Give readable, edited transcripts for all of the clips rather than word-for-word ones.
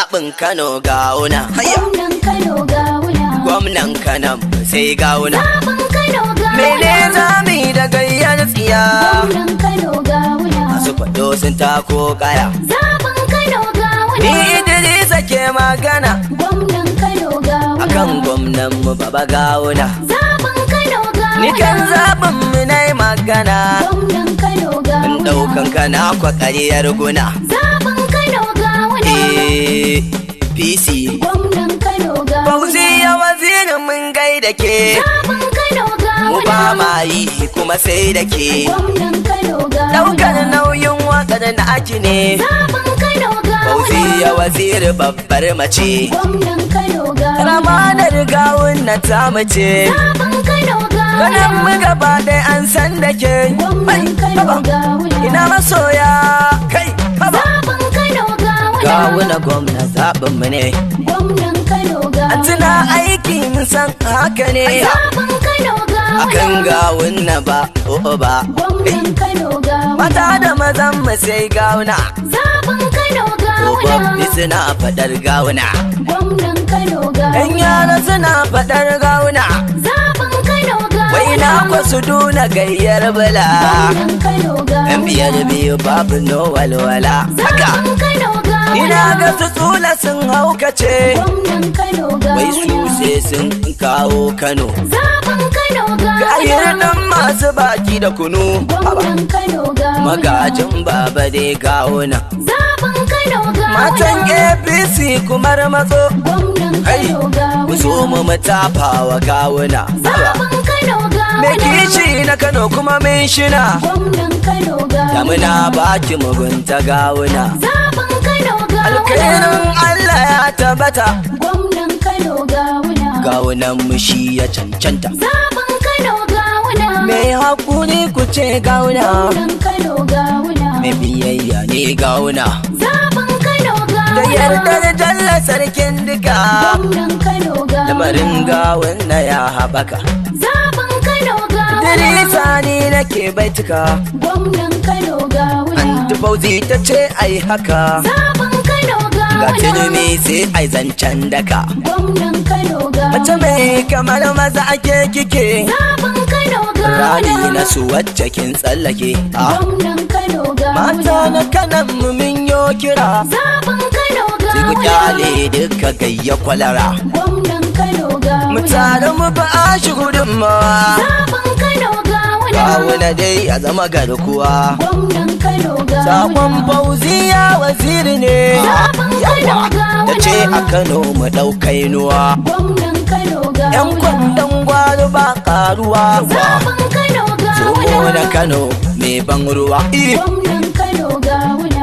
zaɓin Kano gawuna. Gwamnan Kano gawuna. Gwamnan Kano sai gawuna. Zaɓin Kano gawuna. Mene zami da gayyar tsiya? Gwamnan Kano gawuna. Masu kwado sun tako kaya. Zaɓin Kano gawuna. Ni Idrisa ke magana. Gwamnan Kano gawuna. Akan gwamnan mu baba gawuna. Zaɓin Kano gawuna. Ni kan zaɓin mu na yi magana. Gwamnan Kano gawuna. Mun ɗaukan kana kwa ƙaryar guna. Zaɓin Kano gawuna. PC. Gwamnan Kano gawuna. Fauziya wazirin mun gaida ke. Zaɓin Kano gawuna. Mu ba ma yi kuma sai da ke. Gwamnan Kano gawuna. Ɗaukar nauyin waƙar na aki ne. Zaɓin Kano gawuna. Fauziya waziri babbar mace. Gwamnan Kano gawuna. Ramanar gawun na ta mace. Zaɓin Kano gawuna. Kanan mu gaba ɗaya an san da ke. Gwamnan Kano gawuna. Ina masoya kai haba. Zaɓin Kano gawuna. Gawuna gwamna zaɓin mu ne. Gwamnan Kano gawuna. A tuna aiki mun san haka ne. Zaɓin Kano gawuna. Akan gawun na ba o'o ba. Gwamnan Kano gawuna. Mata da mazan mu sai gawuna. Zaɓin Kano gawuna. Tsofaffi suna faɗar gawuna. Gwamnan Kano gawuna. Yan yara suna faɗar gawuna. Zaɓin Kano gawuna. Wai na kwasu duna gayyar bala. Gwamnan Kano gawuna. Yan biyar biyu babu no walwala. Haka Zaɓin Kano gawuna. ina ga su tsula sun haukace. Gwamnan Kano Wai su gawuna. sai sun kawo Kano. Zaɓin Kano Gayar gawuna. nan masu baki da kunu. Gwamnan Kano gawuna. Magajin baba dai gawuna. Zaɓin Kano gawuna. Matan APC kumar matso. Gwamnan Kai, Kano ku gawuna. zo mu matafawa gawuna. Zaɓin Kano gawuna. Me kishi na Kano kuma min shina. Gwamnan Kano gawuna. Damuna baki mugunta gawuna. Zaɓin Kano gawuna. Alkhairin Allah ya tabbata. Gwamnan Kano gawuna. Gawunan mu shi ya cancanta. Zaɓin Kano gawuna. Me hakuri ku ce gawuna. Gwamnan Kano gawuna. Me biyayya ne gawuna. Zaɓin Kano Da gawuna. yardar jalla sarkin duka. Gwamnan Kano gawuna. Lamarin gawuna ya haɓaka. Zaɓin Kano gawuna. Dirisa ni nake baituka. Gwamnan Kano gawuna. Anti Fauzi ta ce ai haka. Zaɓin Kano Ga gawuna. tunumi sai ai zancen daka. Gwamnan Kano gawuna. Mace mai kamar maza ake kike. Zaɓin Kano gawuna. Rani na su wacce kin tsallake. Gwamnan Kano gawuna. Mata na kanan mu min yo kira. Zaɓin Kano Sai ku gawuna. kyale duka gayya kwalara. Gwamnan Kano gawuna. Mu tare mu ba a shi gudunmawa. Zaɓin Kano gawuna. Gawuna dai ya zama garkuwa. Gwamnan Kano gawuna. Sakon Fauziya waziri ne. Zaɓin Kano Ta ce gawuna. a Kano mu ɗaukai nuwa. Gwamnan Kano gawuna. Yan kwandon gwaro ba karuwa. Zaɓin Kano Zomo gawuna. da Kano mai ban ruwa. Gwamnan Kano gawuna.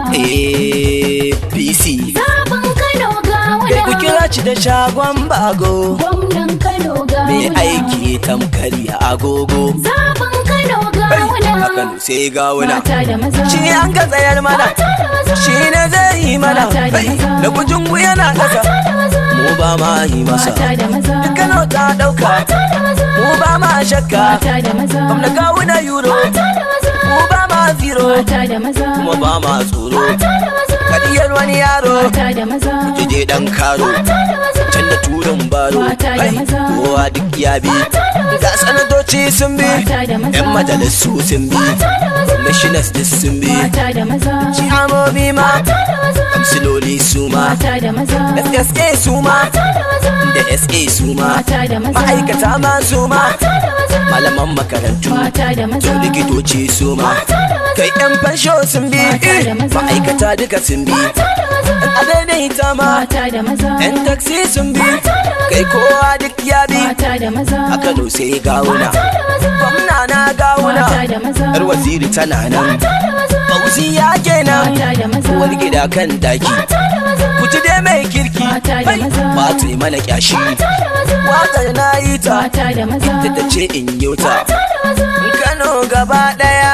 APC. Zaɓin Kano gawuna. Kai ku kira ci da shagon bago. Gwamnan Kano Mai gawuna. aiki tamkar ya agogo. Zaɓin Kano Kai, gawuna. a Kano sai gawuna. Mata da maza. Shi an ka tsayar mana. Mata da maza. Shi ne zai yi mana. Mata da Kai, maza. da kujungu yana ƙasa. Mata da maza. Mu ba ma yi masa. Mata da maza. Kano ta ɗauka. Mata da maza. Mu ba ma shakka. Mata da maza. Gwamna gawuna euro. Mata da maza. Mu ba ma zero. Mata da maza. Kuma ba ma tsoro. Mata da maza. Kadiyar wani yaro. Mata da maza. Kije dan karo. Mata da maza. Can da turin baro. Mata da Kai, maza. kowa duk ya bi. Mata da maza. Ga sanatoci sun bi. Mata da maza. Yan majalisu sun bi. Mata da maza. Nationals duk sun bi. Mata da maza. Ciyamomi ma. Mata da maza. Kamsiloli su ma. Mata da maza. SSA su ma. Mata da maza. Da SA su ma. Mata da maza. Ma'aikata ma su ma. Mata da maza. Malaman makarantu. Mata da maza. To likitoci su ma. Mata da maza. Kai yan fansho sun bi. Mata da maza. Ma'aikata duka sun bi. Mata da maza. A daidaita ma. Mata da maza. Yan taksi sun bi. Mata da maza. Kai kowa duk ya bi. Mata da maza. A Kano sai gawuna. Mata da maza. Gwamna na gawuna. Mata da maza. Yar waziri tana nan. Mata da maza. Fauzi ya kenan. Mata da maza. Uwar gida kan daki. Mata da maza. Kuci dai mai kirki. Mata da maza. Ba ta yi mana kyashi. Mata da maza. Watsar na yi ta. Mata da maza. Ta ce in yi ta. Mata da maza. Kano gaba daya.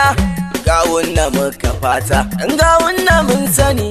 Gawun na muka fata. Gawun na mun sani.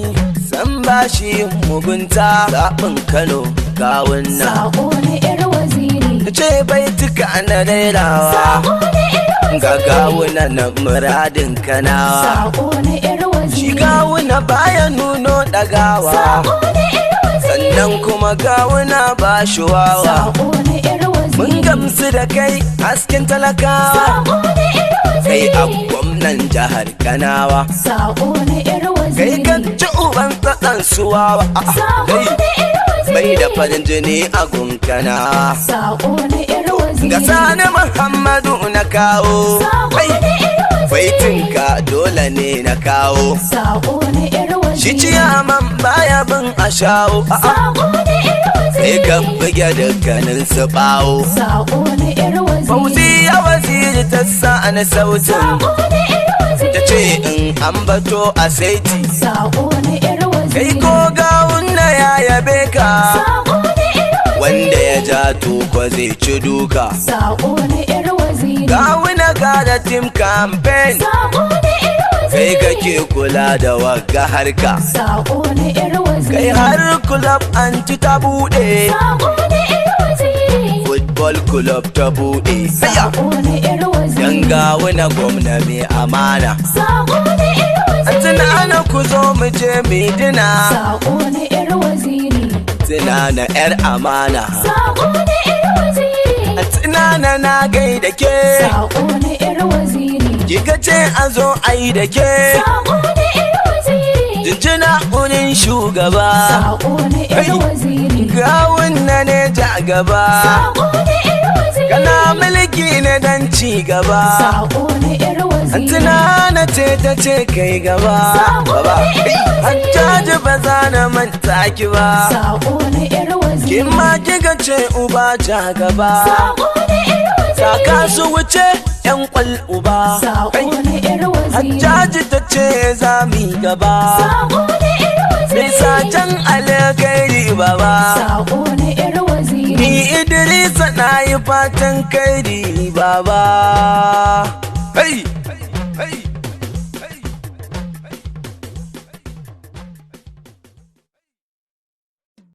San bashi mugunta. Zaɓin Kano gawun na. Sako na 'yar waziri. Ta ce baituka na rairawa. Sako na 'yar waziri. Ga gawuna na muradin kanawa. Sako na 'yar waziri. Shi gawuna baya nuno ɗagawa. Sako na 'yar waziri. sannan kuma gawuna ba shi wawa. Sako na yar waziri. Mun gamsu da kai hasken talakawa, Sako na yar kai waziri. a gwamnan jihar Kanawa, Sako na yar kai waziri. kan ci uban tsatsan suwawa. Sako Kai na yar waziri. bai da farin jini a gunkana. Sako na yar waziri. Ga Sani Muhammadu na kawo, Sako kai na yar waziri. baitinka dole ne na kawo. Sako na yar waziri. Shi ciyaman baya bin a shawo, Sako na yar sai waziri. ka buge dukkanin su bawo. Sako na yar waziri. Fauziya waziri ta sa na sautin, Sako na yar waziri. ta ce in ambato a saiti. Sako na yar waziri. Kai ko gawun na ya yabe ka, Sako na yar waziri. wanda ya ja tuko zai ci duka. Sako na yar waziri. Gawuna ka da team campaign, Sako na yar kai waziri. kake kula da wagga harka. Sako na yar waziri. Kai har club anti ta bude, Sako na yar waziri. football club ta bude. Saya Sako na yar waziri. dan gawuna gwamna mai amana. Sako na yar waziri. Tunana ku zo mu je midina, Sako na yar waziri. tunana yar amana. Sako na yar waziri. Tunana na gaida ke, Sako na yar waziri. kika ce a zo ai da ke. Sako na yar waziri. Jinjina wurin shugaba, Sako na yar Hey. waziri. gawun na ne ja gaba. Sako na yar waziri. Kana mulki na dan ci gaba. Sako na yar waziri. Tunana ce ta ce kai gaba. Sako Baba, na yar waziri. Hajjaji ba za na manta ki ba. Sako na yar waziri. Kin ma kika ce uba ja gaba. Sako na yar waziri. Saka su wuce yan kwal uba. Sako na yar waziri. Hajjaji ta ce za mu yi gaba. Sako na yar waziri. Bisa can alkairi baba. Sako na yar waziri. Ni Idrisa na yi fatan kairi baba. Hey!